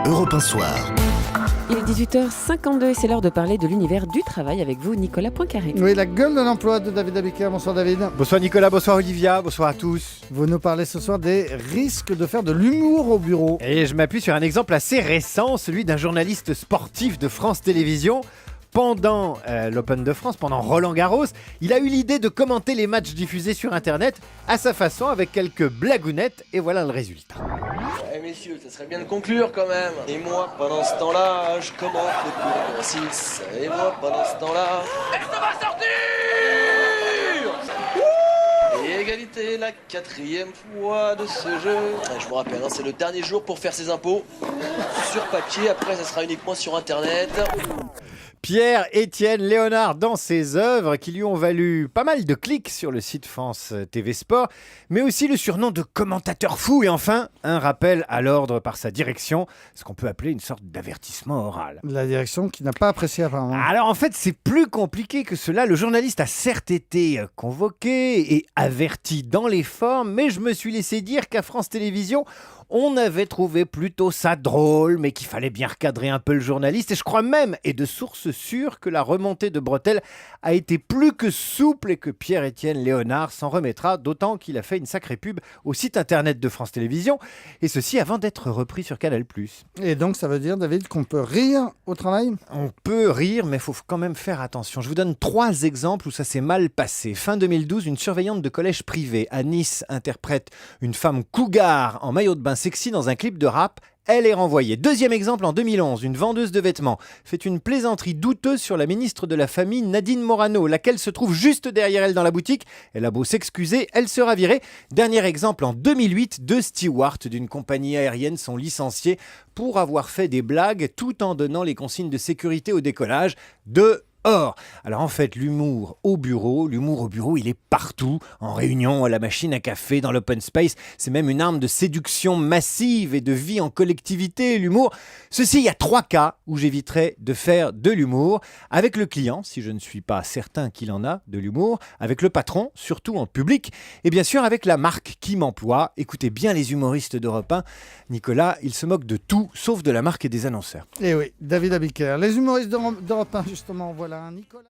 Europe 1 Soir. Il est 18h52 et c'est l'heure de parler de l'univers du travail avec vous, Nicolas Poincaré. Oui, la gueule de l'emploi de David Abiker. Bonsoir David. Bonsoir Nicolas, bonsoir Olivia, bonsoir à tous. Vous nous parlez ce soir des risques de faire de l'humour au bureau. Et je m'appuie sur un exemple assez récent, celui d'un journaliste sportif de France Télévisions. Pendant l'Open de France, pendant Roland-Garros, il a eu l'idée de commenter les matchs diffusés sur Internet à sa façon avec quelques blagounettes et voilà le résultat. Eh messieurs, ça serait bien de conclure quand même. Et moi, pendant ce temps-là, je commente le cours de 6. Et moi, pendant ce temps-là... Et ça va sortir. Et égalité, la 4e fois de ce jeu. Je vous rappelle, c'est le dernier jour pour faire ses impôts. Sur papier, après ça sera uniquement sur Internet. Pierre-Étienne Léonard dans ses œuvres qui lui ont valu pas mal de clics sur le site France TV Sport, mais aussi le surnom de commentateur fou et enfin un rappel à l'ordre par sa direction, ce qu'on peut appeler une sorte d'avertissement oral. La direction qui n'a pas apprécié apparemment. Alors en fait c'est plus compliqué que cela, le journaliste a certes été convoqué et averti dans les formes, mais je me suis laissé dire qu'à France Télévisions, on avait trouvé plutôt ça drôle, mais qu'il fallait bien recadrer un peu le journaliste. Et je crois même, et de source sûre, que la remontée de bretelles a été plus que souple et que Pierre-Étienne Léonard s'en remettra, d'autant qu'il a fait une sacrée pub au site internet de France Télévisions, et ceci avant d'être repris sur Canal+. Et donc ça veut dire, David, qu'on peut rire au travail ? On peut rire, mais il faut quand même faire attention. Je vous donne 3 exemples où ça s'est mal passé. Fin 2012, une surveillante de collège privé à Nice interprète une femme cougar en maillot de bain sexy dans un clip de rap. Elle est renvoyée. Deuxième exemple, en 2011, une vendeuse de vêtements fait une plaisanterie douteuse sur la ministre de la Famille, Nadine Morano, laquelle se trouve juste derrière elle dans la boutique. Elle a beau s'excuser, elle sera virée. Dernier exemple, en 2008, 2 stewards d'une compagnie aérienne sont licenciés pour avoir fait des blagues tout en donnant les consignes de sécurité au décollage de Or, alors en fait, l'humour au bureau, il est partout, en réunion, à la machine à café, dans l'open space. C'est même une arme de séduction massive et de vie en collectivité, l'humour. Ceci, il y a 3 cas où j'éviterai de faire de l'humour. Avec le client, si je ne suis pas certain qu'il en a de l'humour. Avec le patron, surtout en public. Et bien sûr, avec la marque qui m'emploie. Écoutez bien les humoristes d'Europe 1. Nicolas, il se moque de tout, sauf de la marque et des annonceurs. Et oui, David Abiker. Les humoristes d'Europe 1, justement, voilà. Nicolas.